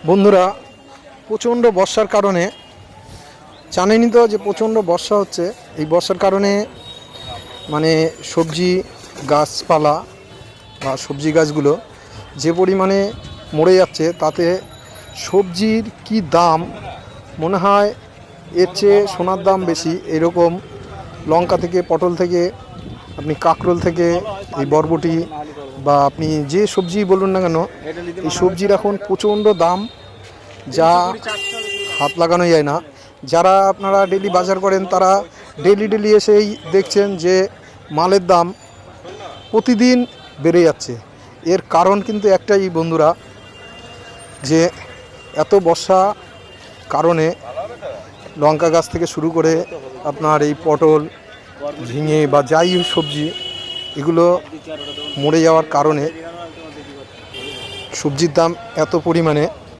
বন্ধুরা, প্রচণ্ড বর্ষার কারণে জানেনই তো যে প্রচণ্ড বর্ষা হচ্ছে। এই বর্ষার কারণে মানে সবজি গাছপালা বা সবজি গাছগুলো যে পরিমাণে মরে যাচ্ছে, তাতে সবজির কি দাম, মনে হয় এর চেয়ে সোনার দাম বেশি। এরকম লঙ্কা থেকে, পটল থেকে, আপনি কাঁকরোল থেকে এই বরবটি বা আপনি যে সবজি বলুন না কেন, এই সবজির এখন প্রচণ্ড দাম, যা হাত লাগানো যায় না। যারা আপনারা ডেলি বাজার করেন তারা ডেলি এসেই দেখছেন যে মালের দাম প্রতিদিন বেড়ে যাচ্ছে। এর কারণ কিন্তু একটাই বন্ধুরা, যে এত বর্ষা কারণে লঙ্কা গাছ থেকে শুরু করে আপনার এই পটল, ঝিঙে বা যাই সবজি, এগুলো মরে যাওয়ার কারণে সবজির দাম এত পরিমাণে